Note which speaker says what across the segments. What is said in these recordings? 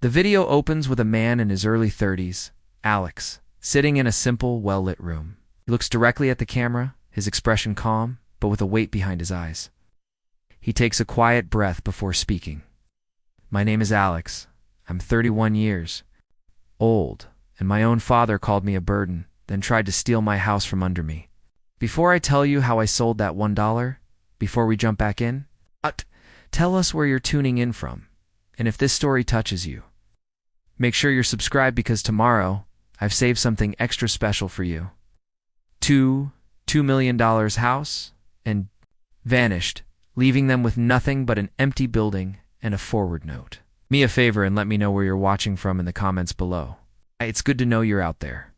Speaker 1: The video opens with a man in his early 30s, Alex, sitting in a simple, well-lit room. He looks directly at the camera, his expression calm, but with a weight behind his eyes. He takes a quiet breath before speaking. "My name is Alex. I'm 31 years old, and my own father called me a burden, then tried to steal my house from under me. Before I tell you how I sold that $1, before we jump back in, tell us where you're tuning in from, and if this story touches you. Make sure you're subscribed because tomorrow, I've saved something extra special for you." $2 million house, and vanished, leaving them with nothing but an empty building and a forward note. Me a favor and let me know where you're watching from in the comments below. It's good to know you're out there.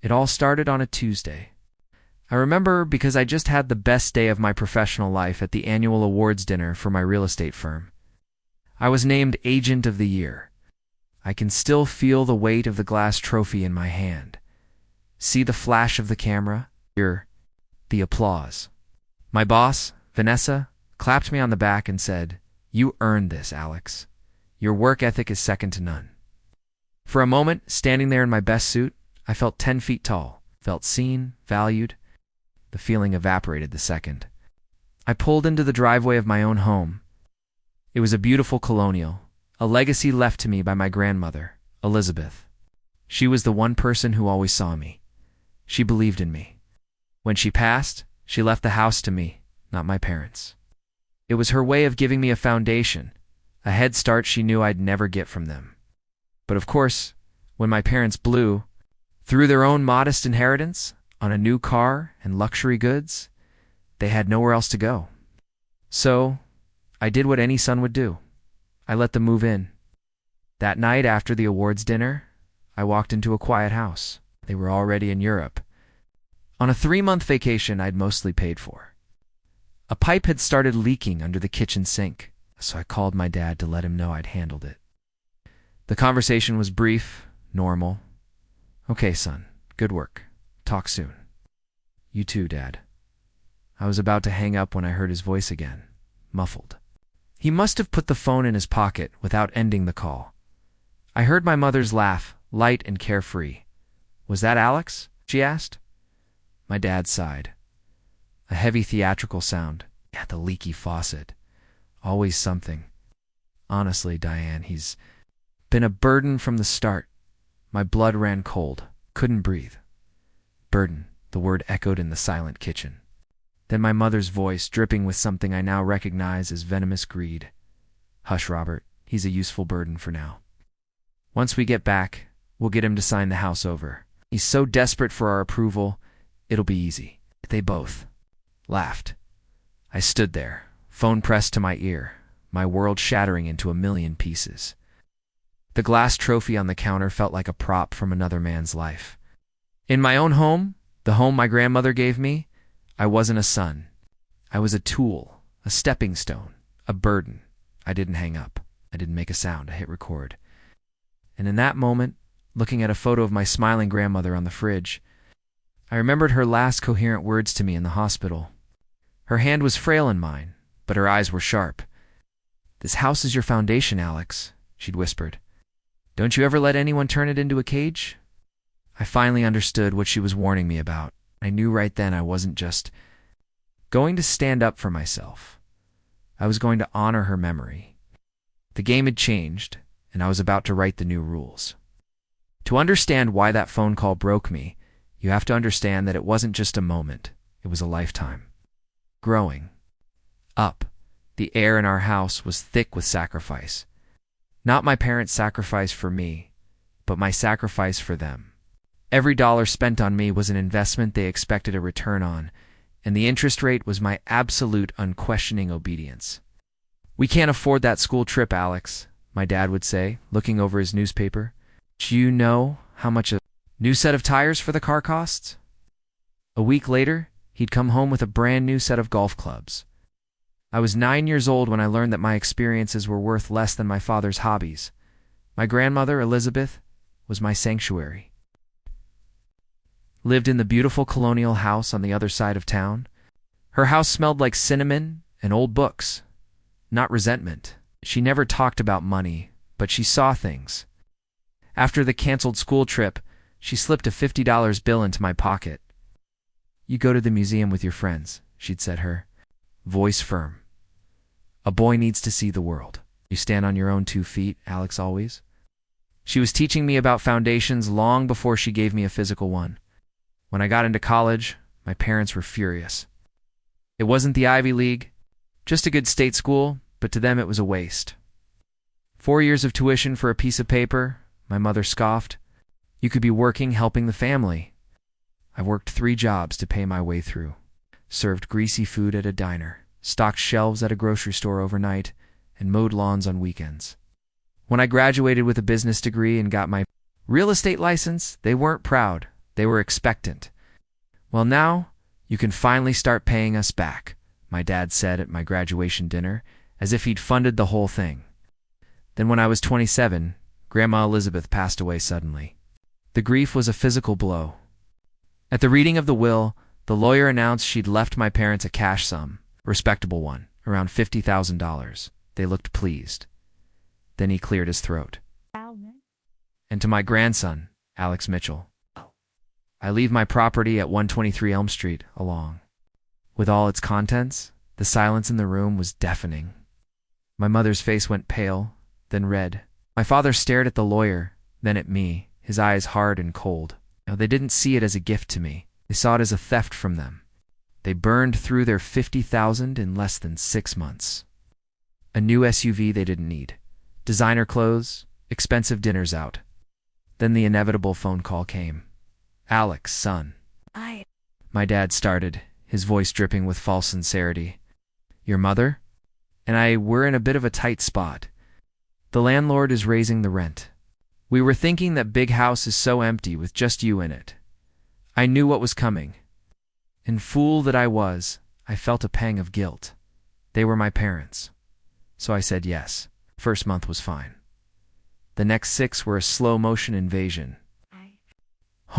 Speaker 1: It all started on a Tuesday. I remember because I just had the best day of my professional life at the annual awards dinner for my real estate firm. I was named Agent of the Year. I can still feel the weight of the glass trophy in my hand. See the flash of the camera, hear the applause. My boss, Vanessa, clapped me on the back and said, "You earned this, Alex. Your work ethic is second to none." For a moment, standing there in my best suit, I felt 10 feet tall, felt seen, valued. The feeling evaporated the second I pulled into the driveway of my own home. It was a beautiful colonial, a legacy left to me by my grandmother, Elizabeth. She was the one person who always saw me. She believed in me. When she passed, she left the house to me, not my parents. It was her way of giving me a foundation, a head start she knew I'd never get from them. But of course, when my parents blew through their own modest inheritance on a new car and luxury goods, they had nowhere else to go. So, I did what any son would do. I let them move in. That night after the awards dinner, I walked into a quiet house. They were already in Europe, on a 3-month vacation I'd mostly paid for. A pipe had started leaking under the kitchen sink, so I called my dad to let him know I'd handled it. The conversation was brief, normal. "Okay, son, good work. Talk soon." "You too, Dad." I was about to hang up when I heard his voice again, muffled. He must have put the phone in his pocket without ending the call. I heard my mother's laugh, light and carefree. "Was that Alex?" she asked. My dad sighed. A heavy theatrical sound. Yeah, the leaky faucet. Always something. "Honestly, Diane, he's been a burden from the start." My blood ran cold. Couldn't breathe. Burden, the word echoed in the silent kitchen. Then my mother's voice, dripping with something I now recognize as venomous greed. "Hush, Robert. He's a useful burden for now. Once we get back, we'll get him to sign the house over. He's so desperate for our approval, it'll be easy." They both laughed. I stood there, phone pressed to my ear, my world shattering into a million pieces. The glass trophy on the counter felt like a prop from another man's life. In my own home, the home my grandmother gave me, I wasn't a son. I was a tool, a stepping stone, a burden. I didn't hang up. I didn't make a sound. I hit record. And in that moment, looking at a photo of my smiling grandmother on the fridge, I remembered her last coherent words to me in the hospital. Her hand was frail in mine, but her eyes were sharp. "This house is your foundation, Alex," she'd whispered. "Don't you ever let anyone turn it into a cage?" I finally understood what she was warning me about. I knew right then I wasn't just going to stand up for myself. I was going to honor her memory. The game had changed, and I was about to write the new rules. To understand why that phone call broke me, you have to understand that it wasn't just a moment. It was a lifetime. Growing up, the air in our house was thick with sacrifice. Not my parents' sacrifice for me, but my sacrifice for them. Every dollar spent on me was an investment they expected a return on, and the interest rate was my absolute unquestioning obedience. "We can't afford that school trip, Alex," my dad would say, looking over his newspaper. "Do you know how much a new set of tires for the car costs?" A week later, he'd come home with a brand new set of golf clubs. I was 9 years old when I learned that my experiences were worth less than my father's hobbies. My grandmother, Elizabeth, was my sanctuary. Lived in the beautiful colonial house on the other side of town. Her house smelled like cinnamon and old books, not resentment. She never talked about money, but she saw things. After the canceled school trip, she slipped a $50 bill into my pocket. "You go to the museum with your friends," she'd said, her voice firm. "A boy needs to see the world. You stand on your own 2 feet, Alex always." She was teaching me about foundations long before she gave me a physical one. When I got into college, my parents were furious. It wasn't the Ivy League, just a good state school, but to them it was a waste. 4 years of tuition for a piece of paper, my mother scoffed. You could be working, helping the family. I worked 3 jobs to pay my way through. Served greasy food at a diner, stocked shelves at a grocery store overnight, and mowed lawns on weekends. When I graduated with a business degree and got my real estate license, they weren't proud. They were expectant. "Well, now, you can finally start paying us back," my dad said at my graduation dinner, as if he'd funded the whole thing. Then when I was 27, Grandma Elizabeth passed away suddenly. The grief was a physical blow. At the reading of the will, the lawyer announced she'd left my parents a cash sum, a respectable one, around $50,000. They looked pleased. Then he cleared his throat. "And to my grandson, Alex Mitchell, I leave my property at 123 Elm Street along." With all its contents, the silence in the room was deafening. My mother's face went pale, then red. My father stared at the lawyer, then at me, his eyes hard and cold. Now, they didn't see it as a gift to me. They saw it as a theft from them. They burned through their $50,000 in less than 6 months. A new SUV they didn't need. Designer clothes, expensive dinners out. Then the inevitable phone call came. "Alex, son." My dad started, his voice dripping with false sincerity. "Your mother and I were in a bit of a tight spot. The landlord is raising the rent. We were thinking that big house is so empty with just you in it." I knew what was coming. And fool that I was, I felt a pang of guilt. They were my parents. So I said yes. First month was fine. The next 6 were a slow-motion invasion.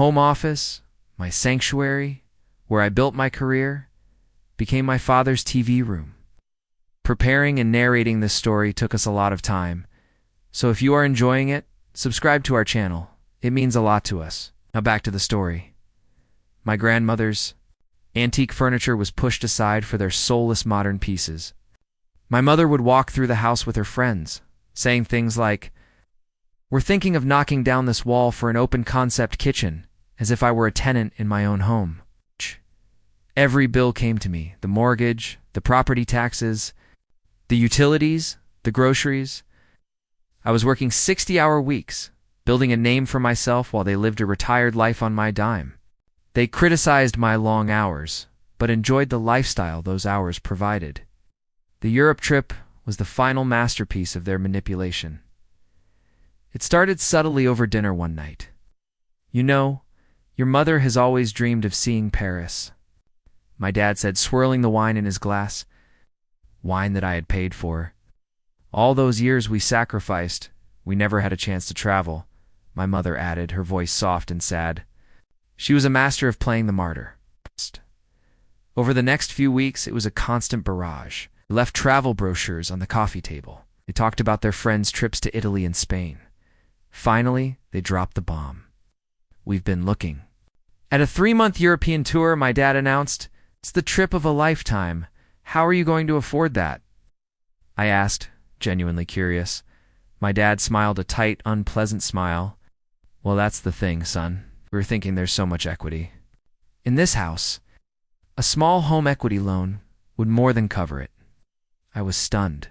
Speaker 1: Home office, my sanctuary, where I built my career, became my father's TV room. Preparing and narrating this story took us a lot of time, so if you are enjoying it, subscribe to our channel. It means a lot to us. Now back to the story. My grandmother's antique furniture was pushed aside for their soulless modern pieces. My mother would walk through the house with her friends, saying things like, "We're thinking of knocking down this wall for an open-concept kitchen," as if I were a tenant in my own home. Every bill came to me, the mortgage, the property taxes, the utilities, the groceries. I was working 60-hour weeks, building a name for myself while they lived a retired life on my dime. They criticized my long hours, but enjoyed the lifestyle those hours provided. The Europe trip was the final masterpiece of their manipulation. It started subtly over dinner one night. "You know, your mother has always dreamed of seeing Paris," my dad said, swirling the wine in his glass. Wine that I had paid for. "All those years we sacrificed, we never had a chance to travel," my mother added, her voice soft and sad. She was a master of playing the martyr. Over the next few weeks, it was a constant barrage. They left travel brochures on the coffee table. They talked about their friends' trips to Italy and Spain. Finally, they dropped the bomb. "We've been looking." At a 3-month European tour, my dad announced, "It's the trip of a lifetime. How are you going to afford that?" I asked, genuinely curious. My dad smiled a tight, unpleasant smile. "Well, that's the thing, son. We were thinking there's so much equity. In this house, a small home equity loan would more than cover it." I was stunned.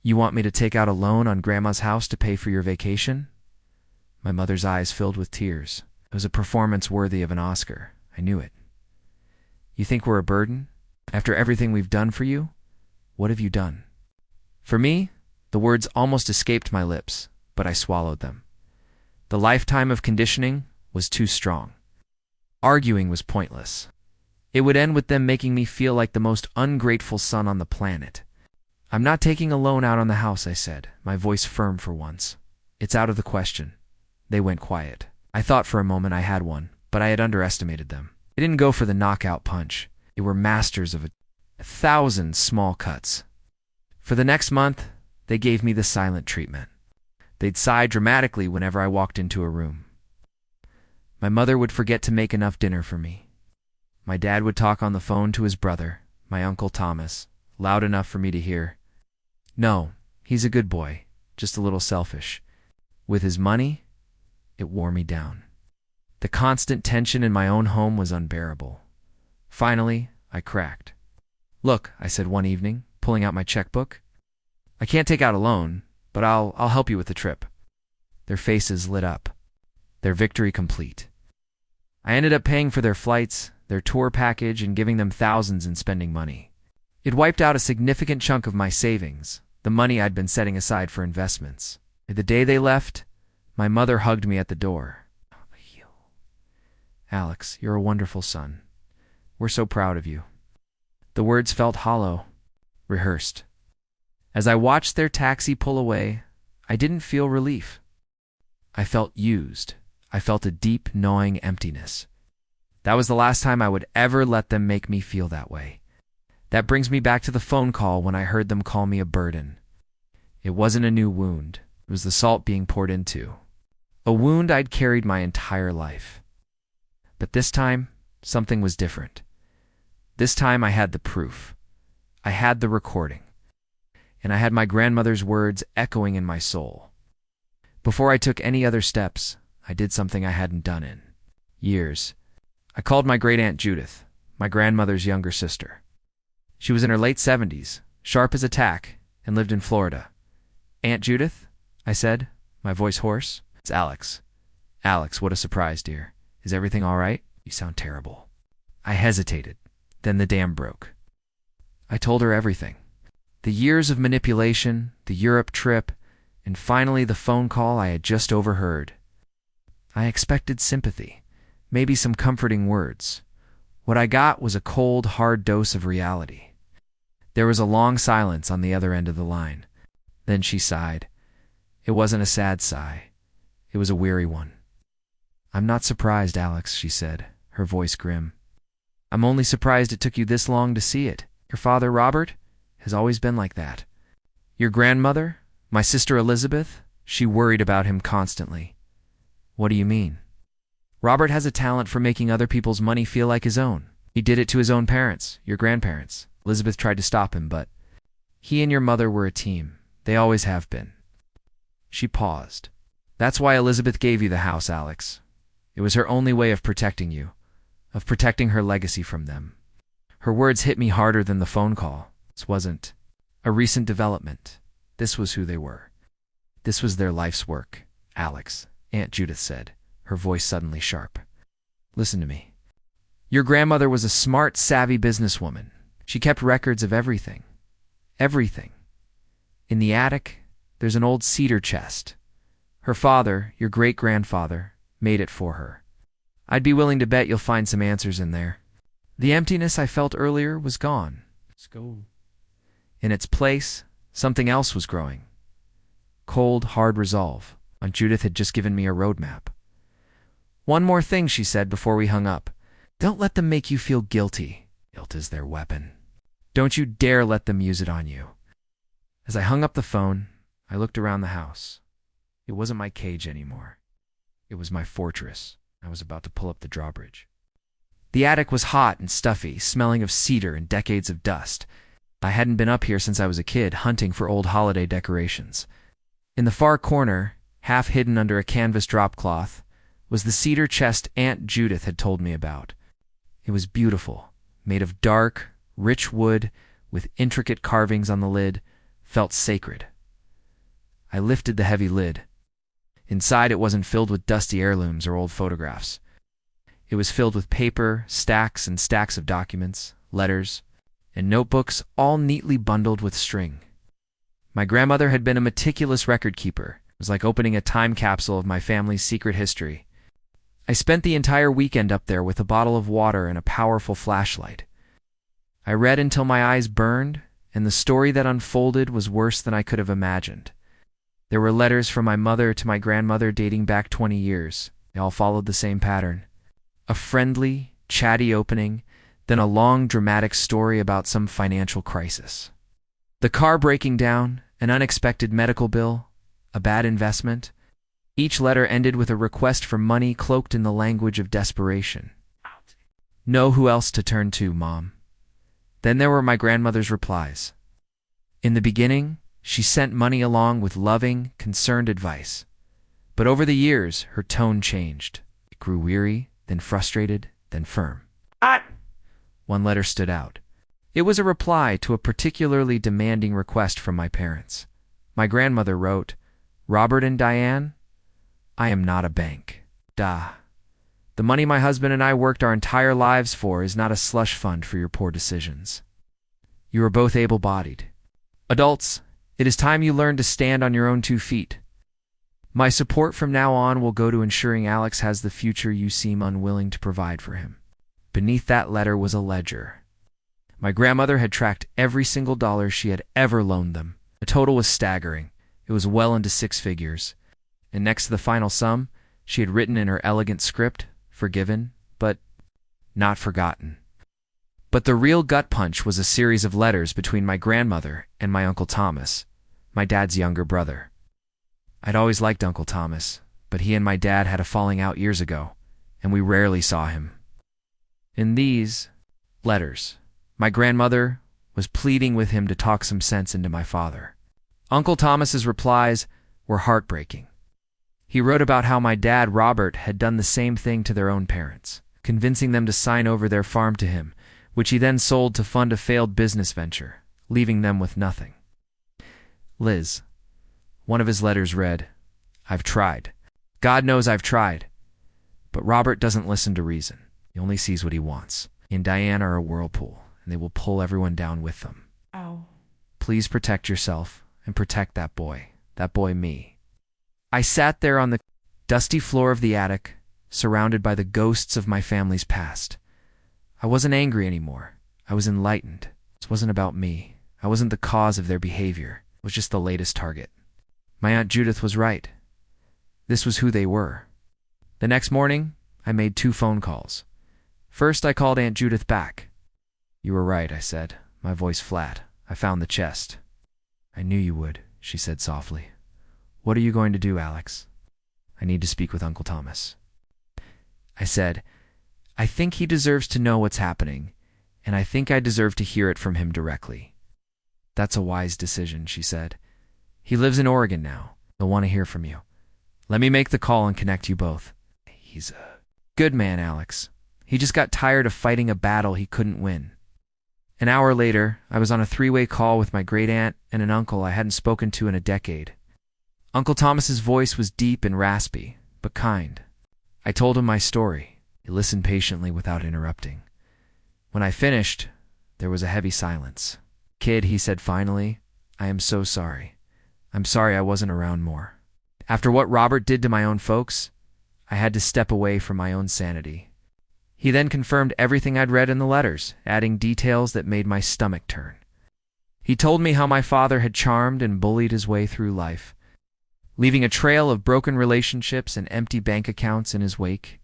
Speaker 1: "You want me to take out a loan on Grandma's house to pay for your vacation?" My mother's eyes filled with tears. It was a performance worthy of an Oscar. I knew it. "You think we're a burden? After everything we've done for you? What have you done?" For me, the words almost escaped my lips, but I swallowed them. The lifetime of conditioning was too strong. Arguing was pointless. It would end with them making me feel like the most ungrateful son on the planet. "I'm not taking a loan out on the house," I said, my voice firm for once. "It's out of the question." They went quiet. I thought for a moment I had one, but I had underestimated them. They didn't go for the knockout punch. They were masters of 1,000 small cuts. For the next month, they gave me the silent treatment. They'd sigh dramatically whenever I walked into a room. My mother would forget to make enough dinner for me. My dad would talk on the phone to his brother, my Uncle Thomas, loud enough for me to hear. No, he's a good boy, just a little selfish. With his money, it wore me down. The constant tension in my own home was unbearable. Finally, I cracked. "Look," I said one evening, pulling out my checkbook. "I can't take out a loan, but I'll help you with the trip." Their faces lit up, their victory complete. I ended up paying for their flights, their tour package, and giving them thousands in spending money. It wiped out a significant chunk of my savings, the money I'd been setting aside for investments. The day they left, my mother hugged me at the door. "Alex, you're a wonderful son. We're so proud of you." The words felt hollow, rehearsed. As I watched their taxi pull away, I didn't feel relief. I felt used. I felt a deep, gnawing emptiness. That was the last time I would ever let them make me feel that way. That brings me back to the phone call when I heard them call me a burden. It wasn't a new wound. It was the salt being poured into. A wound I'd carried my entire life. But this time, something was different. This time I had the proof. I had the recording. And I had my grandmother's words echoing in my soul. Before I took any other steps, I did something I hadn't done in years. I called my great-aunt Judith, my grandmother's younger sister. She was in her late 70s, sharp as a tack, and lived in Florida. "Aunt Judith?" I said, my voice hoarse. "It's Alex." "Alex, what a surprise, dear. Is everything all right? You sound terrible." I hesitated. Then the dam broke. I told her everything. The years of manipulation, the Europe trip, and finally the phone call I had just overheard. I expected sympathy, maybe some comforting words. What I got was a cold, hard dose of reality. There was a long silence on the other end of the line. Then she sighed. It wasn't a sad sigh. It was a weary one. "I'm not surprised, Alex," she said, her voice grim. "I'm only surprised it took you this long to see it. Your father, Robert, has always been like that. Your grandmother, my sister Elizabeth, she worried about him constantly." "What do you mean?" "Robert has a talent for making other people's money feel like his own. He did it to his own parents, your grandparents. Elizabeth tried to stop him, but he and your mother were a team. They always have been." She paused. "That's why Elizabeth gave you the house, Alex. It was her only way of protecting you, of protecting her legacy from them." Her words hit me harder than the phone call. This wasn't a recent development. This was who they were. This was their life's work. "Alex," Aunt Judith said, her voice suddenly sharp. "Listen to me. Your grandmother was a smart, savvy businesswoman. She kept records of everything. Everything. In the attic, there's an old cedar chest. Her father, your great-grandfather, made it for her. I'd be willing to bet you'll find some answers in there. The emptiness I felt earlier was gone. Let's go. In its place, something else was growing. Cold, hard resolve. Aunt Judith had just given me a roadmap. "One more thing," she said before we hung up. "Don't let them make you feel guilty. Guilt is their weapon. Don't you dare let them use it on you." As I hung up the phone, I looked around the house. It wasn't my cage anymore. It was my fortress. I was about to pull up the drawbridge. The attic was hot and stuffy, smelling of cedar and decades of dust. I hadn't been up here since I was a kid, hunting for old holiday decorations. In the far corner, half hidden under a canvas dropcloth, was the cedar chest Aunt Judith had told me about. It was beautiful, made of dark, rich wood, with intricate carvings on the lid, felt sacred. I lifted the heavy lid. Inside, it wasn't filled with dusty heirlooms or old photographs. It was filled with paper, stacks and stacks of documents, letters, and notebooks, all neatly bundled with string. My grandmother had been a meticulous record keeper. It was like opening a time capsule of my family's secret history. I spent the entire weekend up there with a bottle of water and a powerful flashlight. I read until my eyes burned, and the story that unfolded was worse than I could have imagined. There were letters from my mother to my grandmother dating back 20 years. They all followed the same pattern. A friendly, chatty opening, then a long, dramatic story about some financial crisis. The car breaking down, an unexpected medical bill, A bad investment? Each letter ended with a request for money cloaked in the language of desperation. Know who else to turn to, Mom. Then there were my grandmother's replies. In the beginning, she sent money along with loving, concerned advice. But over the years, her tone changed. It grew weary, then frustrated, then firm. One letter stood out. It was a reply to a particularly demanding request from my parents. My grandmother wrote, "Robert and Diane, I am not a bank. The money my husband and I worked our entire lives for is not a slush fund for your poor decisions. You are both able-bodied. Adults, it is time you learn to stand on your own 2 feet. My support from now on will go to ensuring Alex has the future you seem unwilling to provide for him." Beneath that letter was a ledger. My grandmother had tracked every single dollar she had ever loaned them. The total was staggering. It was well into 6 figures. And next to the final sum, she had written in her elegant script, "Forgiven, but not forgotten." But the real gut punch was a series of letters between my grandmother and my Uncle Thomas, my dad's younger brother. I'd always liked Uncle Thomas, but he and my dad had a falling out years ago, and we rarely saw him. In these letters, my grandmother was pleading with him to talk some sense into my father. Uncle Thomas's replies were heartbreaking. He wrote about how my dad, Robert, had done the same thing to their own parents, convincing them to sign over their farm to him, which he then sold to fund a failed business venture, leaving them with nothing. Liz. One of his letters read, "I've tried. God knows I've tried. But Robert doesn't listen to reason. He only sees what he wants. He and Diane are a whirlpool, and they will pull everyone down with them.
Speaker 2: Ow.
Speaker 1: Please protect yourself and protect that boy me." I sat there on the dusty floor of the attic, surrounded by the ghosts of my family's past. I wasn't angry anymore. I was enlightened. This wasn't about me. I wasn't the cause of their behavior. It was just the latest target. My Aunt Judith was right. This was who they were. The next morning, I made 2 phone calls. First, I called Aunt Judith back. "You were right," I said, my voice flat. "I found the chest." "I knew you would," she said softly. "What are you going to do, Alex?" "I need to speak with Uncle Thomas." I said, "I think he deserves to know what's happening, and I think I deserve to hear it from him directly." "That's a wise decision," she said. "He lives in Oregon now. He'll want to hear from you. Let me make the call and connect you both. He's a good man, Alex. He just got tired of fighting a battle he couldn't win." An hour later, I was on a 3-way call with my great-aunt and an uncle I hadn't spoken to in a decade. Uncle Thomas's voice was deep and raspy, but kind. I told him my story. He listened patiently without interrupting. When I finished, there was a heavy silence. "Kid," he said finally, "I am so sorry. I'm sorry I wasn't around more. After what Robert did to my own folks, I had to step away from my own sanity." He then confirmed everything I'd read in the letters, adding details that made my stomach turn. He told me how my father had charmed and bullied his way through life, leaving a trail of broken relationships and empty bank accounts in his wake.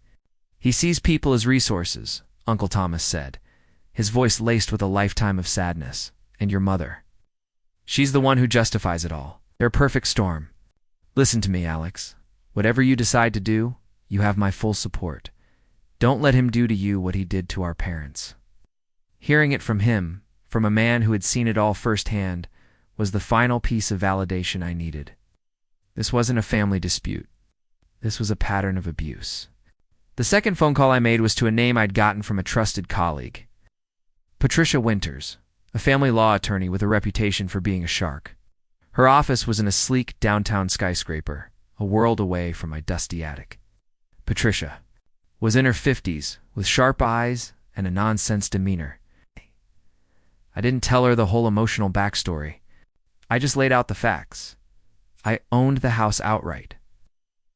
Speaker 1: "He sees people as resources," Uncle Thomas said, his voice laced with a lifetime of sadness. "And your mother. She's the one who justifies it all. They're a perfect storm. Listen to me, Alex. Whatever you decide to do, you have my full support. Don't let him do to you what he did to our parents." Hearing it from him, from a man who had seen it all firsthand, was the final piece of validation I needed. This wasn't a family dispute. This was a pattern of abuse. The second phone call I made was to a name I'd gotten from a trusted colleague. Patricia Winters, a family law attorney with a reputation for being a shark. Her office was in a sleek downtown skyscraper, a world away from my dusty attic. Patricia was in her 50s, with sharp eyes and a nonsense demeanor. I didn't tell her the whole emotional backstory. I just laid out the facts. I owned the house outright.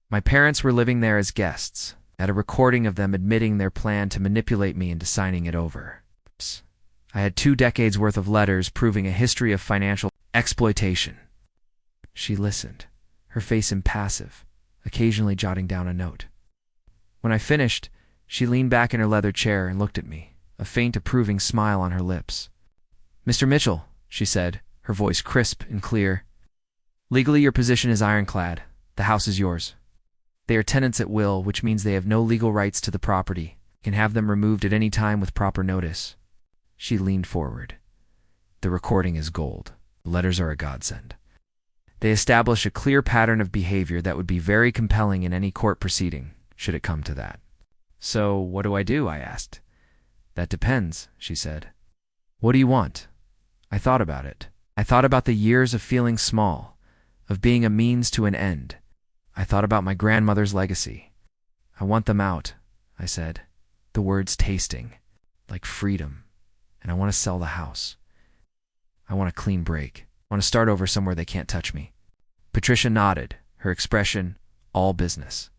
Speaker 1: My parents were living there as guests, at a recording of them admitting their plan to manipulate me into signing it over. I had 2 decades worth of letters proving a history of financial exploitation. She listened, her face impassive, occasionally jotting down a note. When I finished, she leaned back in her leather chair and looked at me, a faint approving smile on her lips. "Mr. Mitchell," she said, her voice crisp and clear, Legally, your position is ironclad. The house is yours. They are tenants at will, which means they have no legal rights to the property. You can have them removed at any time with proper notice. She leaned forward. The recording is gold. The letters are a godsend. They establish a clear pattern of behavior that would be very compelling in any court proceeding, should it come to that. So, what do I do? I asked. That depends, she said. What do you want? I thought about it. I thought about the years of feeling small, of being a means to an end. I thought about my grandmother's legacy. I want them out, I said, the words tasting like freedom, and I want to sell the house. I want a clean break. I want to start over somewhere they can't touch me. Patricia nodded, her expression all business.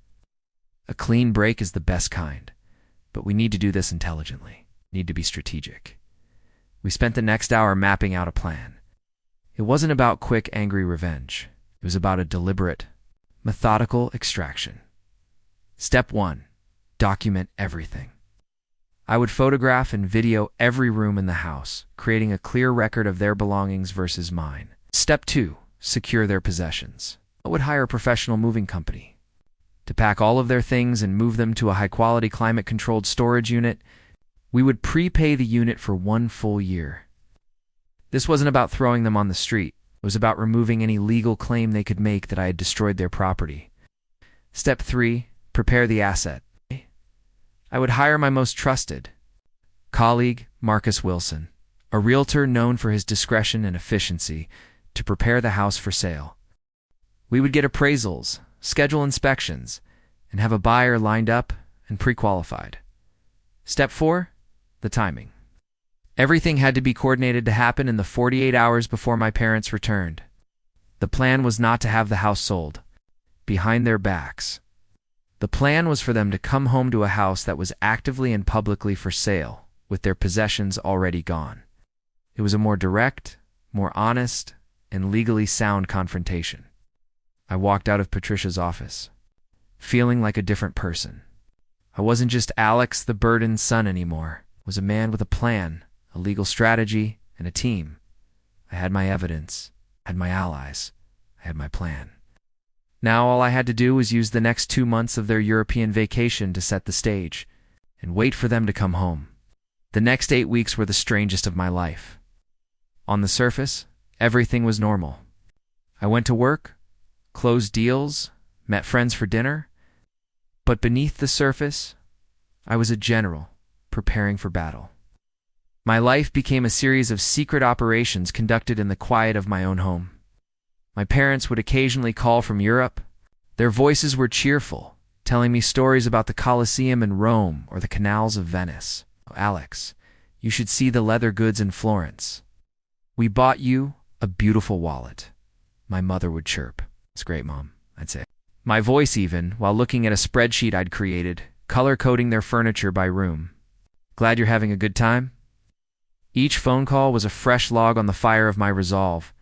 Speaker 1: A clean break is the best kind, but we need to do this intelligently, need to be strategic. We spent the next hour mapping out a plan. It wasn't about quick, angry revenge. It was about a deliberate, methodical extraction. Step 1. Document everything. I would photograph and video every room in the house, creating a clear record of their belongings versus mine. Step 2. Secure their possessions. I would hire a professional moving company to pack all of their things and move them to a high-quality climate-controlled storage unit. We would prepay the unit for 1 full year. This wasn't about throwing them on the street. It was about removing any legal claim they could make that I had destroyed their property. Step 3. Prepare the asset. I would hire my most trusted colleague, Marcus Wilson, a realtor known for his discretion and efficiency, to prepare the house for sale. We would get appraisals, schedule inspections, and have a buyer lined up and pre-qualified. Step 4. The timing. Everything had to be coordinated to happen in the 48 hours before my parents returned. The plan was not to have the house sold behind their backs. The plan was for them to come home to a house that was actively and publicly for sale, with their possessions already gone. It was a more direct, more honest, and legally sound confrontation. I walked out of Patricia's office, feeling like a different person. I wasn't just Alex, the burdened son anymore. I was a man with a plan, a legal strategy, and a team. I had my evidence, I had my allies, I had my plan. Now all I had to do was use the next 2 months of their European vacation to set the stage, and wait for them to come home. The next 8 weeks were the strangest of my life. On the surface, everything was normal. I went to work, closed deals, met friends for dinner, but beneath the surface, I was a general, preparing for battle. My life became a series of secret operations conducted in the quiet of my own home. My parents would occasionally call from Europe. Their voices were cheerful, telling me stories about the Colosseum in Rome or the canals of Venice. Oh, Alex, you should see the leather goods in Florence. We bought you a beautiful wallet. My mother would chirp. It's great, Mom, I'd say. My voice even, while looking at a spreadsheet I'd created, color-coding their furniture by room. Glad you're having a good time? Each phone call was a fresh log on the fire of my resolve.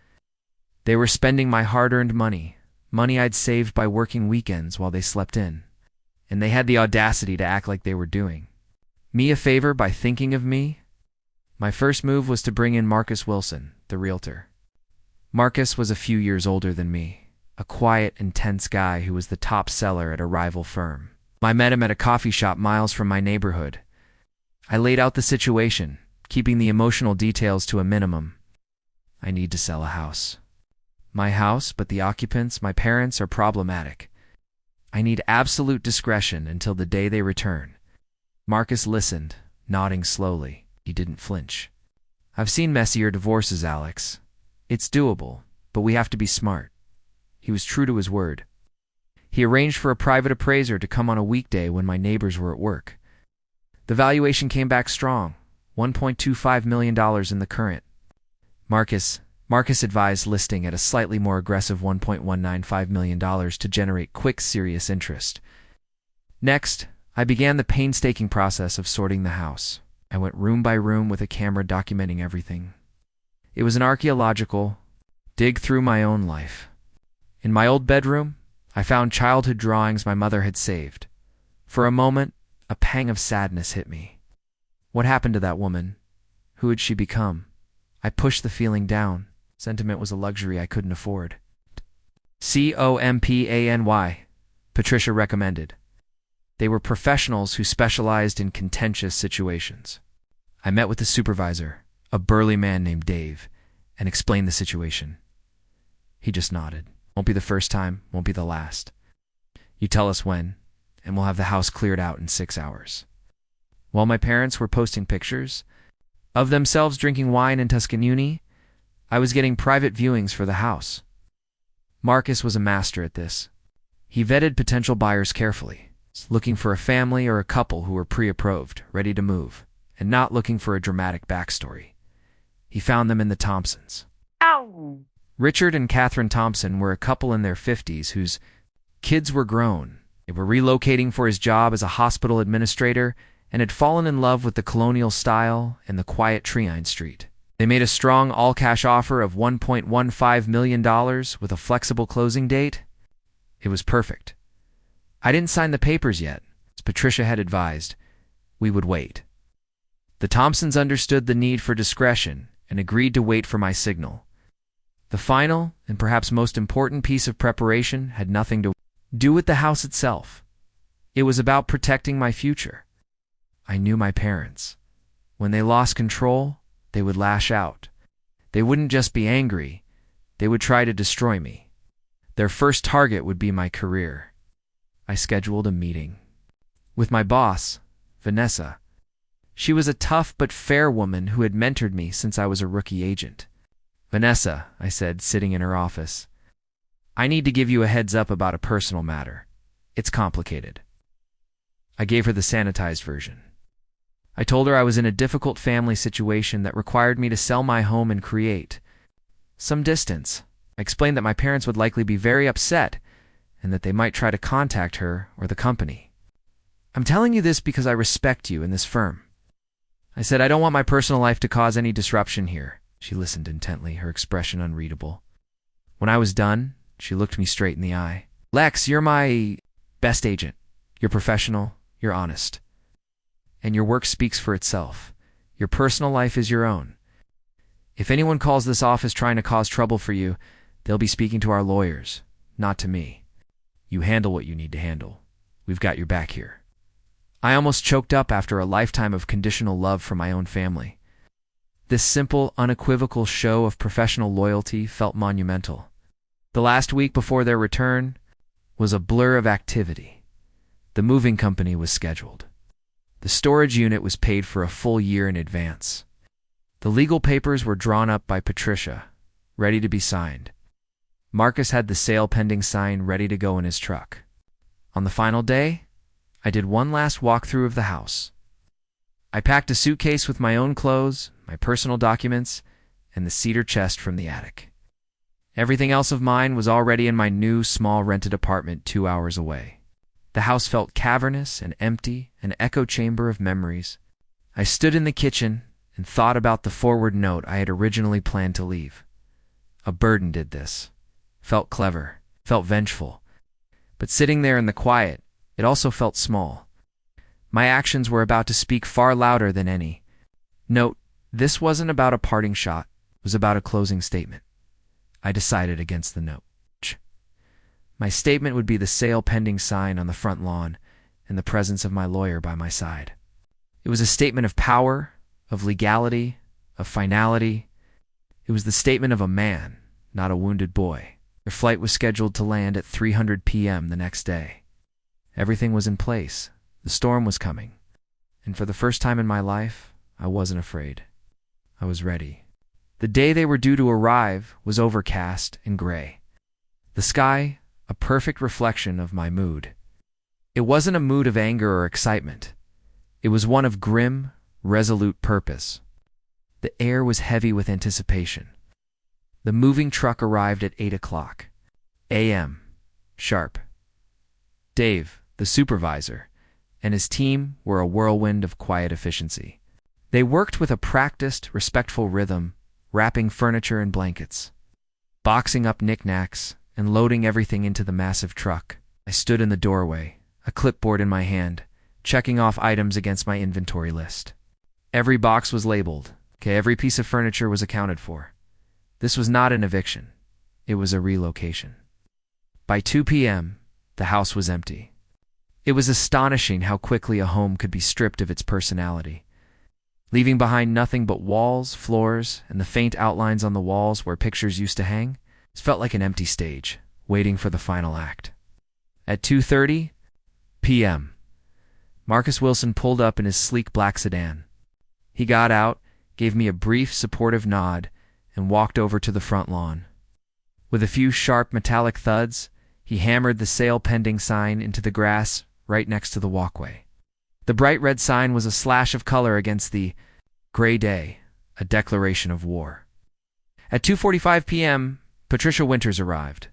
Speaker 1: They were spending my hard-earned money, money I'd saved by working weekends while they slept in. And they had the audacity to act like they were doing me a favor by thinking of me. My first move was to bring in Marcus Wilson, the realtor. Marcus was a few years older than me, a quiet, intense guy who was the top seller at a rival firm. I met him at a coffee shop miles from my neighborhood. I laid out the situation, keeping the emotional details to a minimum. I need to sell a house. My house, but the occupants, my parents, are problematic. I need absolute discretion until the day they return. Marcus listened, nodding slowly. He didn't flinch. I've seen messier divorces, Alex. It's doable, but we have to be smart. He was true to his word. He arranged for a private appraiser to come on a weekday when my neighbors were at work. The valuation came back strong, $1.25 million in the current. Marcus advised listing at a slightly more aggressive $1.195 million to generate quick, serious interest. Next, I began the painstaking process of sorting the house. I went room by room with a camera documenting everything. It was an archaeological dig through my own life. In my old bedroom, I found childhood drawings my mother had saved. For a moment, a pang of sadness hit me. What happened to that woman? Who had she become? I pushed the feeling down. Sentiment was a luxury I couldn't afford. company, Patricia recommended. They were professionals who specialized in contentious situations. I met with the supervisor, a burly man named Dave, and explained the situation. He just nodded. Won't be the first time, won't be the last. You tell us when, and we'll have the house cleared out in 6 hours. While my parents were posting pictures of themselves drinking wine in Tuscany, I was getting private viewings for the house. Marcus was a master at this. He vetted potential buyers carefully, looking for a family or a couple who were pre-approved, ready to move, and not looking for a dramatic backstory. He found them in the Thompsons.
Speaker 2: Ow!
Speaker 1: Richard and Catherine Thompson were a couple in their 50s whose kids were grown. They were relocating for his job as a hospital administrator and had fallen in love with the colonial style and the quiet tree-lined street. They made a strong all-cash offer of $1.15 million with a flexible closing date. It was perfect. I didn't sign the papers yet, as Patricia had advised. We would wait. The Thompsons understood the need for discretion and agreed to wait for my signal. The final, and perhaps most important piece of preparation had nothing to do with the house itself. It was about protecting my future. I knew my parents. When they lost control, they would lash out. They wouldn't just be angry, they would try to destroy me. Their first target would be my career. I scheduled a meeting with my boss, Vanessa. She was a tough but fair woman who had mentored me since I was a rookie agent. Vanessa, I said, sitting in her office, I need to give you a heads up about a personal matter. It's complicated. I gave her the sanitized version. I told her I was in a difficult family situation that required me to sell my home and create some distance. I explained that my parents would likely be very upset and that they might try to contact her or the company. I'm telling you this because I respect you and this firm. I said I don't want my personal life to cause any disruption here. She listened intently, her expression unreadable. When I was done, she looked me straight in the eye. Lex, you're my best agent. You're professional, you're honest. And your work speaks for itself. Your personal life is your own. If anyone calls this office trying to cause trouble for you, they'll be speaking to our lawyers, not to me. You handle what you need to handle. We've got your back here. I almost choked up after a lifetime of conditional love from my own family. This simple, unequivocal show of professional loyalty felt monumental. The last week before their return was a blur of activity. The moving company was scheduled. The storage unit was paid for a full year in advance. The legal papers were drawn up by Patricia, ready to be signed. Marcus had the sale pending sign ready to go in his truck. On the final day, I did one last walkthrough of the house. I packed a suitcase with my own clothes, my personal documents, and the cedar chest from the attic. Everything else of mine was already in my new, small rented apartment 2 hours away. The house felt cavernous and empty, an echo chamber of memories. I stood in the kitchen and thought about the forward note I had originally planned to leave. A burden did this. Felt clever, felt vengeful. But sitting there in the quiet, it also felt small. My actions were about to speak far louder than any. Note, this wasn't about a parting shot, it was about a closing statement. I decided against the note. My statement would be the sale pending sign on the front lawn and the presence of my lawyer by my side. It was a statement of power, of legality, of finality. It was the statement of a man, not a wounded boy. Their flight was scheduled to land at 3:00 p.m. the next day. Everything was in place. The storm was coming. And for the first time in my life, I wasn't afraid. I was ready. The day they were due to arrive was overcast and gray. The sky, a perfect reflection of my mood. It wasn't a mood of anger or excitement. It was one of grim, resolute purpose. The air was heavy with anticipation. The moving truck arrived at 8:00 a.m. sharp. Dave, the supervisor, and his team were a whirlwind of quiet efficiency. They worked with a practiced, respectful rhythm, wrapping furniture in blankets, boxing up knickknacks, and loading everything into the massive truck. I stood in the doorway, a clipboard in my hand, checking off items against my inventory list. Every box was labeled. Every piece of furniture was accounted for. This was not an eviction. It was a relocation. By 2 p.m., the house was empty. It was astonishing how quickly a home could be stripped of its personality, leaving behind nothing but walls, floors, and the faint outlines on the walls where pictures used to hang. It felt like an empty stage, waiting for the final act. At 2:30 p.m., Marcus Wilson pulled up in his sleek black sedan. He got out, gave me a brief, supportive nod, and walked over to the front lawn. With a few sharp metallic thuds, he hammered the sale pending sign into the grass right next to the walkway. The bright red sign was a slash of color against the gray day, a declaration of war. At 2:45 p.m., Patricia Winters arrived.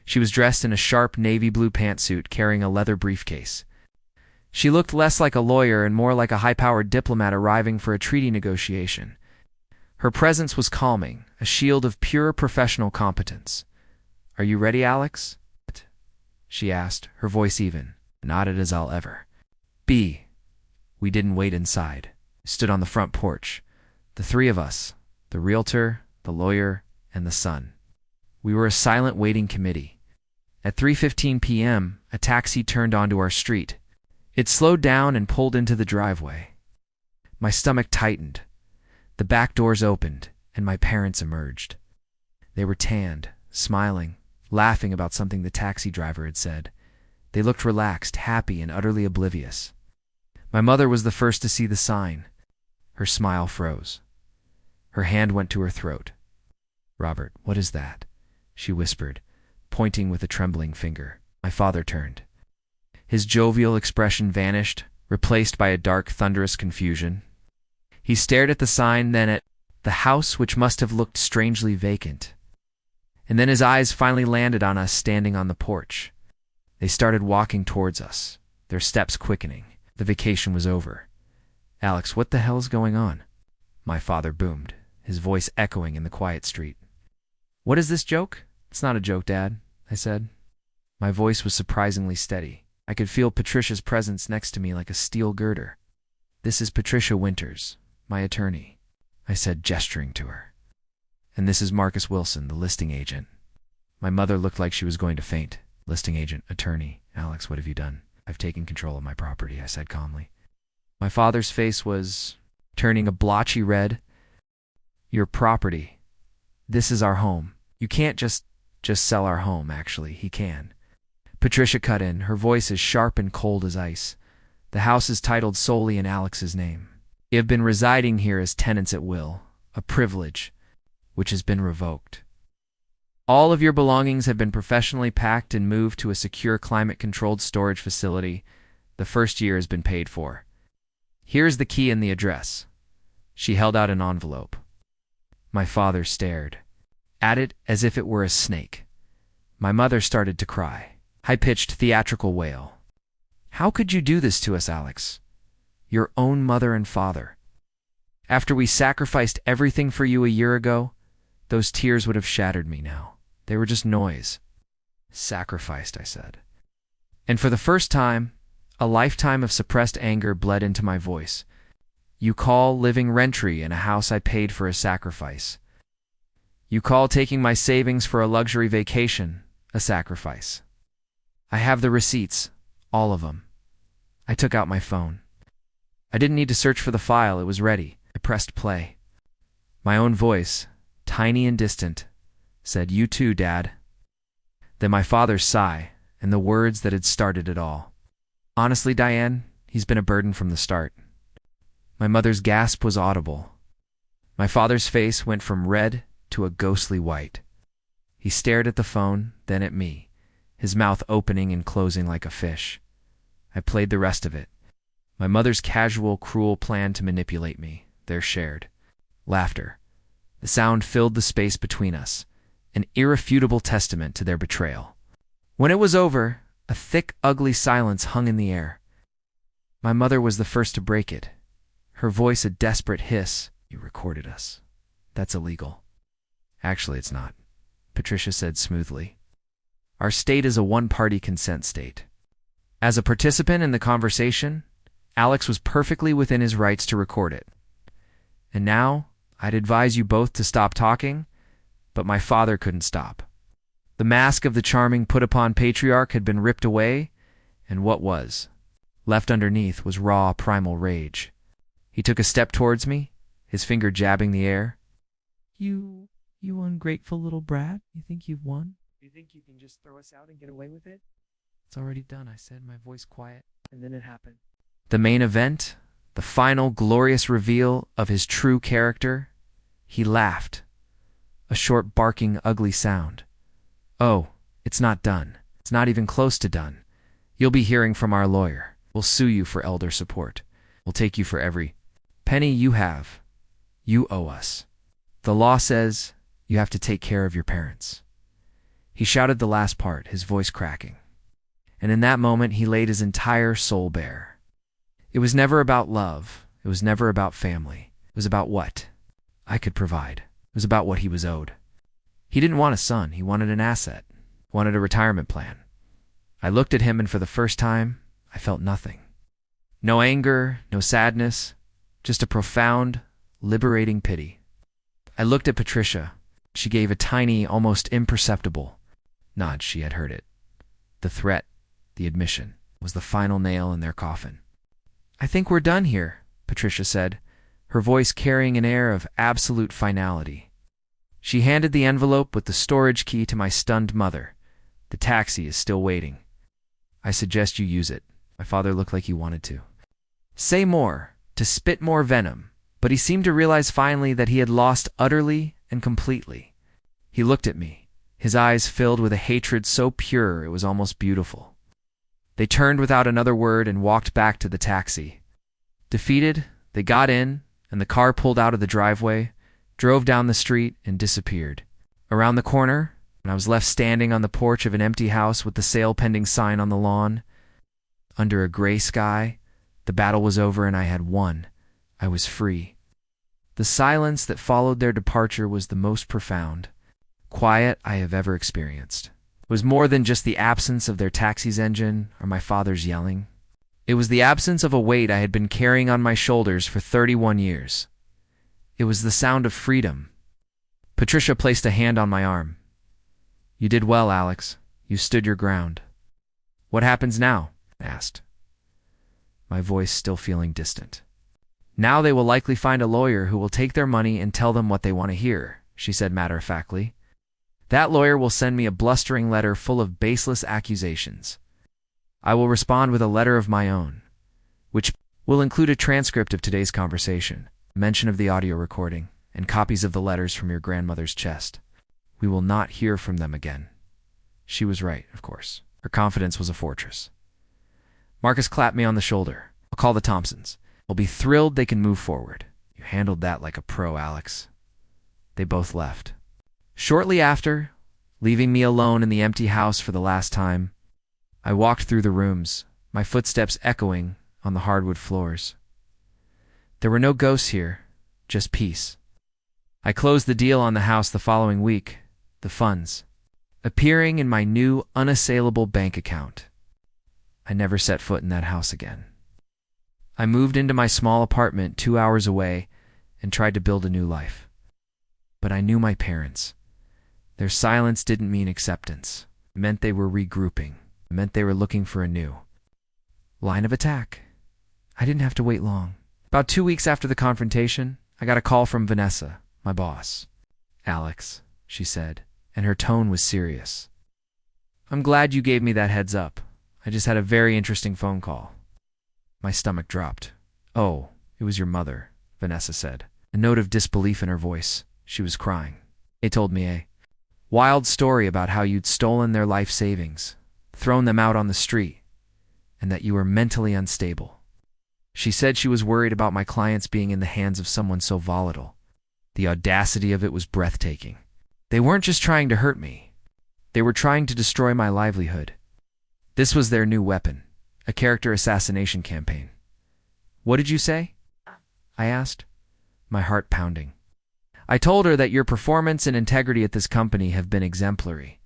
Speaker 1: She was dressed in a sharp navy blue pantsuit carrying a leather briefcase. She looked less like a lawyer and more like a high-powered diplomat arriving for a treaty negotiation. Her presence was calming, a shield of pure professional competence. "Are you ready, Alex?" she asked, her voice even, nodded as I'll ever. B. We didn't wait inside. Stood on the front porch. The three of us, the realtor, the lawyer, and the son. We were a silent waiting committee. At 3:15 p.m., a taxi turned onto our street. It slowed down and pulled into the driveway. My stomach tightened. The back doors opened, and my parents emerged. They were tanned, smiling, laughing about something the taxi driver had said. They looked relaxed, happy, and utterly oblivious. My mother was the first to see the sign. Her smile froze. Her hand went to her throat. "Robert, what is that?" she whispered, pointing with a trembling finger. My father turned. His jovial expression vanished, replaced by a dark, thunderous confusion. He stared at the sign, then at the house, which must have looked strangely vacant. And then his eyes finally landed on us standing on the porch. They started walking towards us, their steps quickening. The vacation was over. "Alex, what the hell is going on?" my father boomed, his voice echoing in the quiet street. "What is this joke?" "It's not a joke, Dad," I said. My voice was surprisingly steady. I could feel Patricia's presence next to me like a steel girder. "This is Patricia Winters, my attorney," I said, gesturing to her. "And this is Marcus Wilson, the listing agent." My mother looked like she was going to faint. "Listing agent, attorney. Alex, what have you done?" "I've taken control of my property," I said calmly. My father's face was turning a blotchy red. "Your property. This is our home. You can't just sell our home, actually. He can." Patricia cut in, her voice as sharp and cold as ice. "The house is titled solely in Alex's name. You have been residing here as tenants at will, a privilege which has been revoked. All of your belongings have been professionally packed and moved to a secure climate-controlled storage facility. The first year has been paid for. Here's the key and the address." She held out an envelope. My father stared at it as if it were a snake. My mother started to cry. High-pitched theatrical wail. "How could you do this to us, Alex? Your own mother and father. After we sacrificed everything for you a year ago, those tears would have shattered me now. They were just noise." "Sacrificed," I said. And for the first time, a lifetime of suppressed anger bled into my voice. "You call living rent-free in a house I paid for a sacrifice. You call taking my savings for a luxury vacation a sacrifice. I have the receipts, all of them." I took out my phone. I didn't need to search for the file, it was ready. I pressed play. My own voice, tiny and distant, said, "You too, Dad." Then my father's sigh, and the words that had started it all. "Honestly, Diane, he's been a burden from the start." My mother's gasp was audible. My father's face went from red to a ghostly white. He stared at the phone, then at me, his mouth opening and closing like a fish. I played the rest of it. My mother's casual, cruel plan to manipulate me, their shared laughter. The sound filled the space between us, an irrefutable testament to their betrayal. When it was over, a thick, ugly silence hung in the air. My mother was the first to break it, her voice a desperate hiss. "You recorded us. That's illegal." "Actually, it's not," Patricia said smoothly. "Our state is a one-party consent state. As a participant in the conversation, Alex was perfectly within his rights to record it. And now, I'd advise you both to stop talking, but my father couldn't stop. The mask of the charming put-upon patriarch had been ripped away, and what was left underneath was raw, primal rage. He took a step towards me, his finger jabbing the air. You ungrateful little brat. You think you've won? You think you can just throw us out and get away with it? It's already done, I said, my voice quiet. And then it happened. The main event, the final glorious reveal of his true character. He laughed. A short, barking, ugly sound. Oh, it's not done. It's not even close to done. You'll be hearing from our lawyer. We'll sue you for elder support. We'll take you for every penny you have. You owe us. The law says you have to take care of your parents. He shouted the last part, his voice cracking. And in that moment, he laid his entire soul bare. It was never about love. It was never about family. It was about what I could provide. It was about what he was owed. He didn't want a son. He wanted an asset. Wanted a retirement plan. I looked at him, and for the first time, I felt nothing. No anger, no sadness, just a profound, liberating pity. I looked at Patricia. She gave a tiny, almost imperceptible nod. She had heard it. The threat, the admission, was the final nail in their coffin. I think we're done here, Patricia said, her voice carrying an air of absolute finality. She handed the envelope with the storage key to my stunned mother. The taxi is still waiting. I suggest you use it. My father looked like he wanted to say more, to spit more venom, but he seemed to realize finally that he had lost utterly and completely. He looked at me, his eyes filled with a hatred so pure it was almost beautiful. They turned without another word and walked back to the taxi. Defeated, they got in, and the car pulled out of the driveway, drove down the street, and disappeared. Around the corner, and I was left standing on the porch of an empty house with the sale pending sign on the lawn. Under a gray sky, the battle was over and I had won. I was free. The silence that followed their departure was the most profound, quiet I have ever experienced. It was more than just the absence of their taxi's engine or my father's yelling. It was the absence of a weight I had been carrying on my shoulders for 31 years. It was the sound of freedom. Patricia placed a hand on my arm. You did well, Alex. You stood your ground. What happens now? I asked, my voice still feeling distant. Now they will likely find a lawyer who will take their money and tell them what they want to hear, she said matter-of-factly. That lawyer will send me a blustering letter full of baseless accusations. I will respond with a letter of my own, which will include a transcript of today's conversation, mention of the audio recording, and copies of the letters from your grandmother's chest. We will not hear from them again. She was right, of course. Her confidence was a fortress. Marcus clapped me on the shoulder. I'll call the Thompsons. I'll be thrilled they can move forward. You handled that like a pro, Alex. They both left. Shortly after, leaving me alone in the empty house for the last time, I walked through the rooms, my footsteps echoing on the hardwood floors. There were no ghosts here, just peace. I closed the deal on the house the following week, the funds appearing in my new unassailable bank account. I never set foot in that house again. I moved into my small apartment 2 hours away and tried to build a new life. But I knew my parents. Their silence didn't mean acceptance. It meant they were regrouping. It meant they were looking for a new line of attack. I didn't have to wait long. About 2 weeks after the confrontation, I got a call from Vanessa, my boss. Alex, she said, and her tone was serious. I'm glad you gave me that heads up. I just had a very interesting phone call. My stomach dropped. Oh, it was your mother, Vanessa said, a note of disbelief in her voice. She was crying. They told me a wild story about how you'd stolen their life savings, thrown them out on the street, and that you were mentally unstable. She said she was worried about my clients being in the hands of someone so volatile. The audacity of it was breathtaking. They weren't just trying to hurt me. They were trying to destroy my livelihood. This was their new weapon, a character assassination campaign. What did you say? I asked, my heart pounding. I told her that your performance and integrity at this company have been exemplary,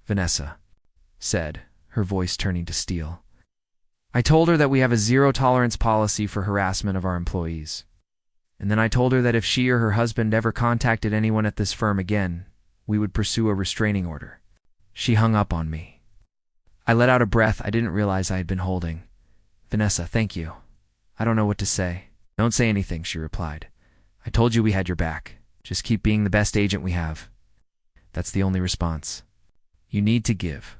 Speaker 1: Vanessa said, her voice turning to steel. I told her that we have a zero-tolerance policy for harassment of our employees. And then I told her that if she or her husband ever contacted anyone at this firm again, we would pursue a restraining order. She hung up on me. I let out a breath I didn't realize I had been holding. "Vanessa, thank you. I don't know what to say." "Don't say anything," she replied. "I told you we had your back. Just keep being the best agent we have." That's the only response. You need to give.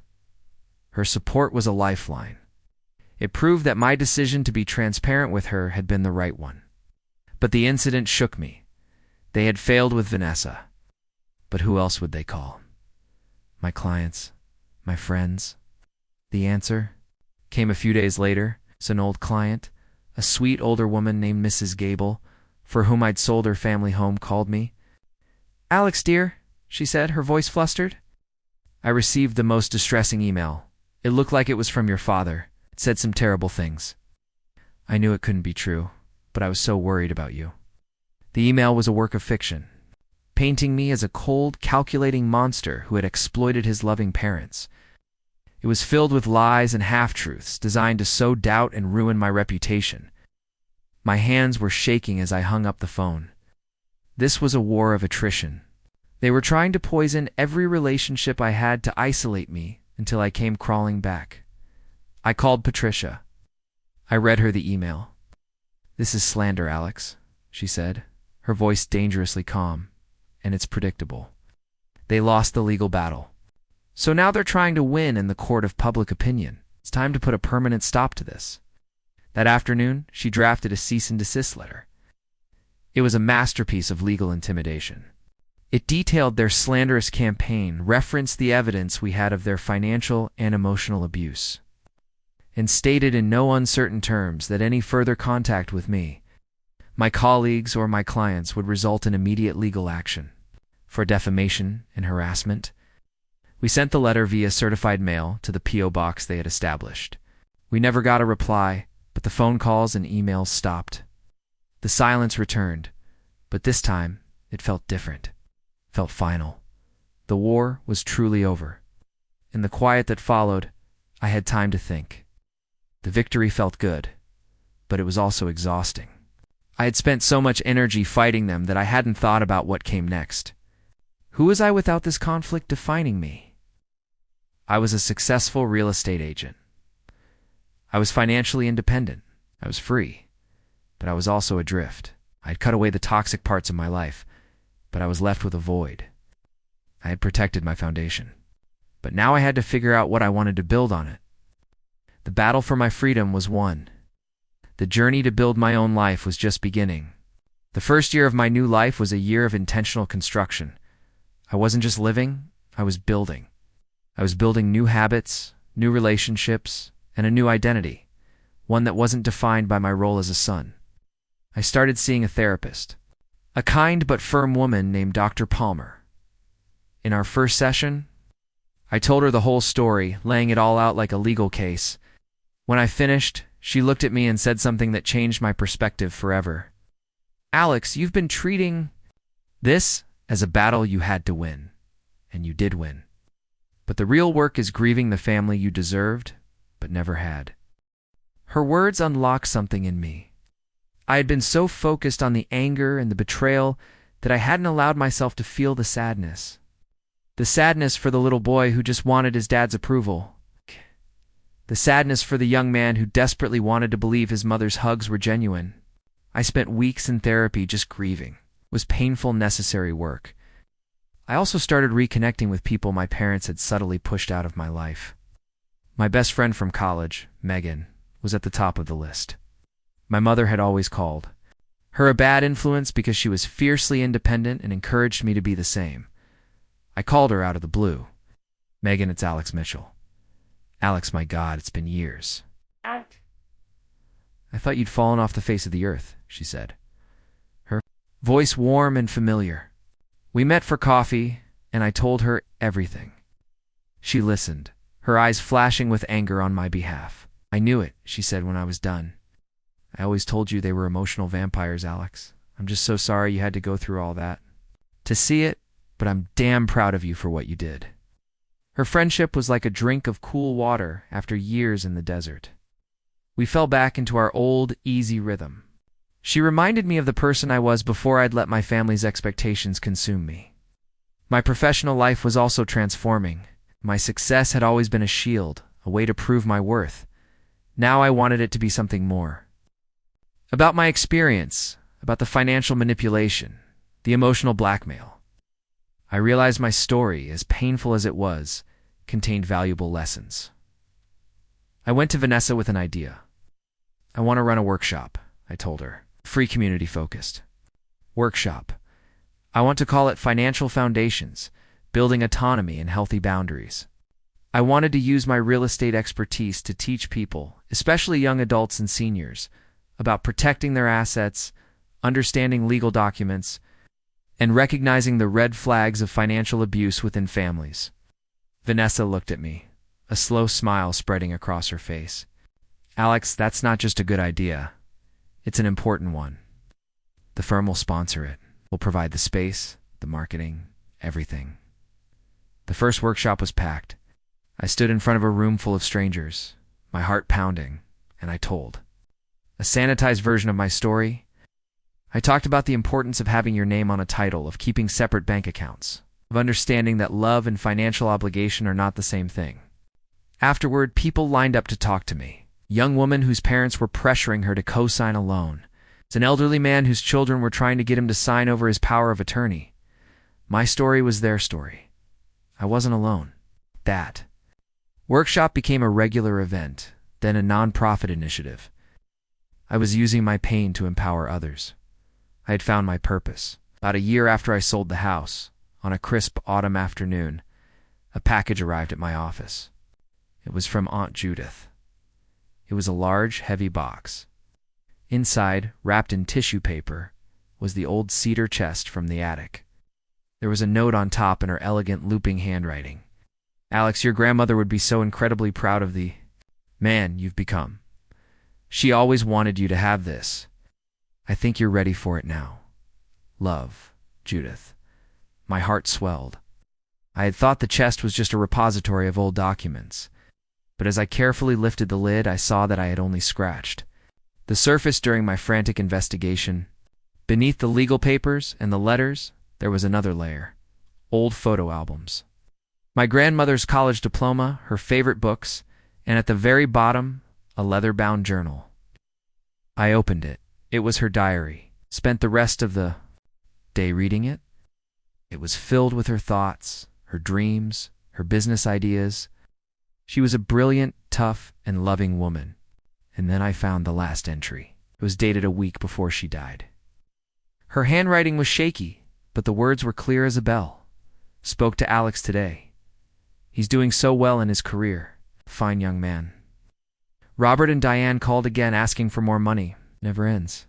Speaker 1: Her support was a lifeline. It proved that my decision to be transparent with her had been the right one. But the incident shook me. They had failed with Vanessa. But who else would they call? My clients? My friends? The answer came a few days later. It's an old client, a sweet older woman named Mrs. Gable, for whom I'd sold her family home, called me. "Alex, dear," she said, her voice flustered. "I received the most distressing email. It looked like it was from your father. It said some terrible things. I knew it couldn't be true, but I was so worried about you." The email was a work of fiction, painting me as a cold, calculating monster who had exploited his loving parents. It was filled with lies and half-truths designed to sow doubt and ruin my reputation. My hands were shaking as I hung up the phone. This was a war of attrition. They were trying to poison every relationship I had to isolate me until I came crawling back. I called Patricia. I read her the email. "This is slander, Alex," she said, her voice dangerously calm, "and it's predictable. They lost the legal battle. So now they're trying to win in the court of public opinion. It's time to put a permanent stop to this." That afternoon, she drafted a cease and desist letter. It was a masterpiece of legal intimidation. It detailed their slanderous campaign, referenced the evidence we had of their financial and emotional abuse, and stated in no uncertain terms that any further contact with me, my colleagues, or my clients would result in immediate legal action for defamation and harassment. We sent the letter via certified mail to the P.O. box they had established. We never got a reply, but the phone calls and emails stopped. The silence returned, but this time it felt different, felt final. The war was truly over. In the quiet that followed, I had time to think. The victory felt good, but it was also exhausting. I had spent so much energy fighting them that I hadn't thought about what came next. Who was I without this conflict defining me? I was a successful real estate agent. I was financially independent. I was free. But I was also adrift. I had cut away the toxic parts of my life, but I was left with a void. I had protected my foundation, but now I had to figure out what I wanted to build on it. The battle for my freedom was won. The journey to build my own life was just beginning. The first year of my new life was a year of intentional construction. I wasn't just living, I was building. I was building new habits, new relationships, and a new identity, one that wasn't defined by my role as a son. I started seeing a therapist, a kind but firm woman named Dr. Palmer. In our first session, I told her the whole story, laying it all out like a legal case. When I finished, she looked at me and said something that changed my perspective forever. "Alex, you've been treating this as a battle you had to win, and you did win. But the real work is grieving the family you deserved, but never had." Her words unlocked something in me. I had been so focused on the anger and the betrayal that I hadn't allowed myself to feel the sadness. The sadness for the little boy who just wanted his dad's approval. The sadness for the young man who desperately wanted to believe his mother's hugs were genuine. I spent weeks in therapy just grieving. It was painful, necessary work. I also started reconnecting with people my parents had subtly pushed out of my life. My best friend from college, Megan, was at the top of the list. My mother had always called her a bad influence because she was fiercely independent and encouraged me to be the same. I called her out of the blue. "Megan, it's Alex Mitchell." "Alex, my God, it's been years." "I thought you'd fallen off the face of the earth," she said, her voice warm and familiar. We met for coffee, and I told her everything. She listened, her eyes flashing with anger on my behalf. "I knew it," she said when I was done. "I always told you they were emotional vampires, Alex. I'm just so sorry you had to go through all that. To see it, but I'm damn proud of you for what you did." Her friendship was like a drink of cool water after years in the desert. We fell back into our old, easy rhythm. She reminded me of the person I was before I'd let my family's expectations consume me. My professional life was also transforming. My success had always been a shield, a way to prove my worth. Now I wanted it to be something more. About my experience, about the financial manipulation, the emotional blackmail. I realized my story, as painful as it was, contained valuable lessons. I went to Vanessa with an idea. I want to run a workshop, I told her. Free, community-focused. Workshop. I want to call it Financial Foundations, Building Autonomy and Healthy Boundaries. I wanted to use my real estate expertise to teach people, especially young adults and seniors, about protecting their assets, understanding legal documents, and recognizing the red flags of financial abuse within families. Vanessa looked at me, a slow smile spreading across her face. Alex, that's not just a good idea. It's an important one. The firm will sponsor it. We'll provide the space, the marketing, everything. The first workshop was packed. I stood in front of a room full of strangers, my heart pounding, and I told. A sanitized version of my story. I talked about the importance of having your name on a title, of keeping separate bank accounts, of understanding that love and financial obligation are not the same thing. Afterward, people lined up to talk to me. A young woman whose parents were pressuring her to co-sign a loan. It's an elderly man whose children were trying to get him to sign over his power of attorney. My story was their story. I wasn't alone. That workshop became a regular event, then a non-profit initiative. I was using my pain to empower others. I had found my purpose. About a year after I sold the house, on a crisp autumn afternoon, a package arrived at my office. It was from Aunt Judith. It was a large, heavy box. Inside, wrapped in tissue paper, was the old cedar chest from the attic. There was a note on top in her elegant, looping handwriting. Alex, your grandmother would be so incredibly proud of the man you've become. She always wanted you to have this. I think you're ready for it now. Love, Judith. My heart swelled. I had thought the chest was just a repository of old documents, but as I carefully lifted the lid, I saw that I had only scratched the surface during my frantic investigation. Beneath the legal papers and the letters, there was another layer. Old photo albums. My grandmother's college diploma, her favorite books, and at the very bottom, a leather-bound journal. I opened it. It was her diary. Spent the rest of the day reading it. It was filled with her thoughts, her dreams, her business ideas. She was a brilliant, tough, and loving woman. And then I found the last entry. It was dated a week before she died. Her handwriting was shaky, but the words were clear as a bell. Spoke to Alex today. He's doing so well in his career. Fine young man. Robert and Diane called again asking for more money. Never ends.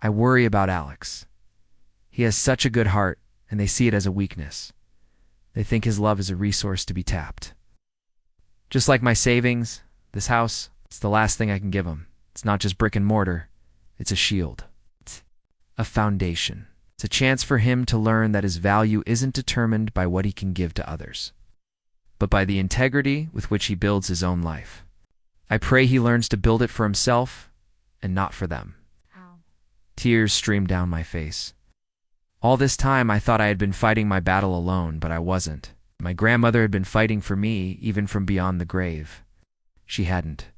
Speaker 1: I worry about Alex. He has such a good heart, and they see it as a weakness. They think his love is a resource to be tapped. Just like my savings, this house, it's the last thing I can give him. It's not just brick and mortar. It's a shield. It's a foundation. It's a chance for him to learn that his value isn't determined by what he can give to others, but by the integrity with which he builds his own life. I pray he learns to build it for himself and not for them. Ow. Tears streamed down my face. All this time I thought I had been fighting my battle alone, but I wasn't. My grandmother had been fighting for me even from beyond the grave. She hadn't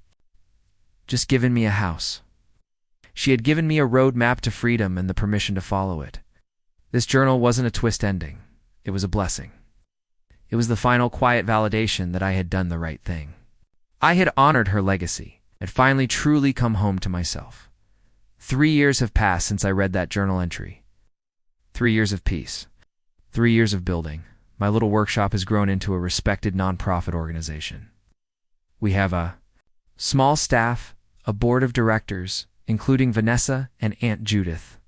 Speaker 1: just given me a house. She had given me a road map to freedom and the permission to follow it. This journal wasn't a twist ending. It was a blessing. It was the final quiet validation that I had done the right thing. I had honored her legacy, had finally truly come home to myself. 3 years have passed since I read that journal entry. 3 years of peace. 3 years of building. My little workshop has grown into a respected nonprofit organization. We have a small staff, a board of directors, including Vanessa and Aunt Judith.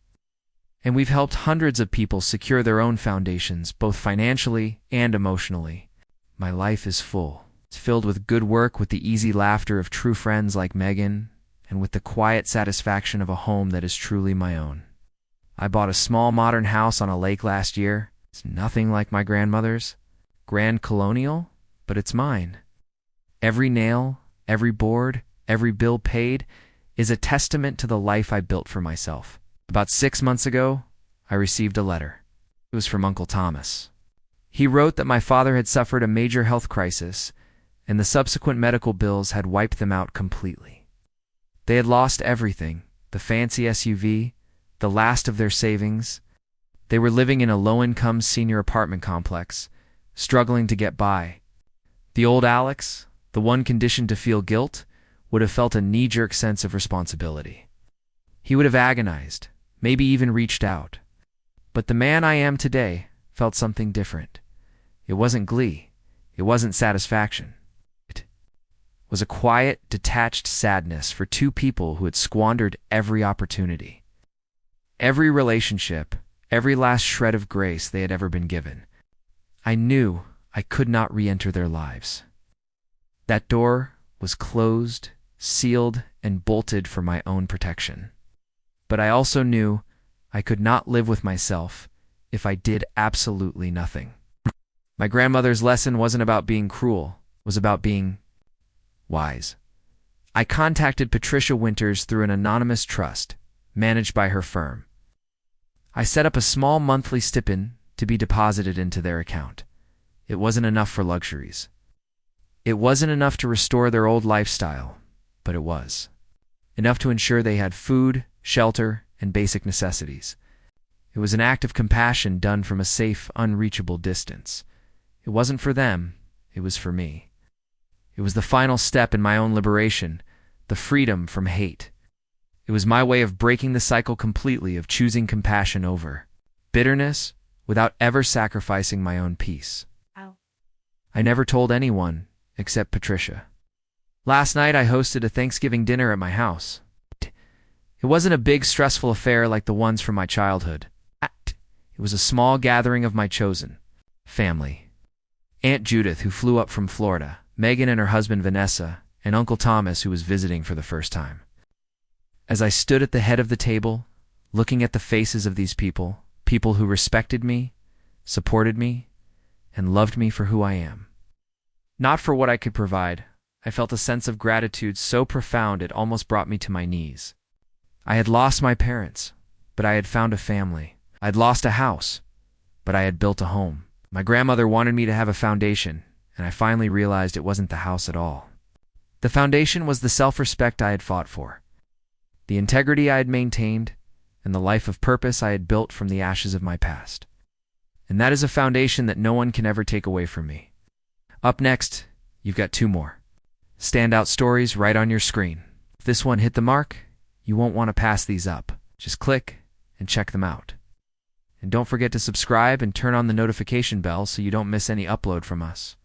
Speaker 1: And we've helped hundreds of people secure their own foundations, both financially and emotionally. My life is full. It's filled with good work, with the easy laughter of true friends like Megan, and with the quiet satisfaction of a home that is truly my own. I bought a small modern house on a lake last year. It's nothing like my grandmother's. Grand colonial, but it's mine. Every nail, every board, every bill paid is a testament to the life I built for myself. About 6 months ago, I received a letter. It was from Uncle Thomas. He wrote that my father had suffered a major health crisis, and the subsequent medical bills had wiped them out completely. They had lost everything, the fancy SUV, the last of their savings. They were living in a low-income senior apartment complex, struggling to get by. The old Alex, the one conditioned to feel guilt, would have felt a knee-jerk sense of responsibility. He would have agonized, maybe even reached out. But the man I am today felt something different. It wasn't glee. It wasn't satisfaction. It was a quiet, detached sadness for two people who had squandered every opportunity. Every relationship, every last shred of grace they had ever been given. I knew I could not re-enter their lives. That door was closed, sealed, and bolted for my own protection. But I also knew I could not live with myself if I did absolutely nothing. My grandmother's lesson wasn't about being cruel, it was about being wise. I contacted Patricia Winters through an anonymous trust, managed by her firm. I set up a small monthly stipend to be deposited into their account. It wasn't enough for luxuries. It wasn't enough to restore their old lifestyle, but it was enough to ensure they had food, shelter, and basic necessities. It was an act of compassion done from a safe, unreachable distance. It wasn't for them, it was for me. It was the final step in my own liberation, the freedom from hate. It was my way of breaking the cycle completely of choosing compassion over bitterness without ever sacrificing my own peace.
Speaker 2: Ow.
Speaker 1: I never told anyone except Patricia. Last night I hosted a Thanksgiving dinner at my house. It wasn't a big, stressful affair like the ones from my childhood. It was a small gathering of my chosen family. Aunt Judith, who flew up from Florida, Megan and her husband Vanessa, and Uncle Thomas, who was visiting for the first time. As I stood at the head of the table, looking at the faces of these people, people who respected me, supported me, and loved me for who I am, not for what I could provide, I felt a sense of gratitude so profound it almost brought me to my knees. I had lost my parents, but I had found a family. I'd lost a house, but I had built a home. My grandmother wanted me to have a foundation, and I finally realized it wasn't the house at all. The foundation was the self-respect I had fought for, the integrity I had maintained, and the life of purpose I had built from the ashes of my past. And that is a foundation that no one can ever take away from me. Up next, you've got two more standout stories right on your screen. If this one hit the mark, you won't want to pass these up. Just click and check them out. And don't forget to subscribe and turn on the notification bell so you don't miss any upload from us.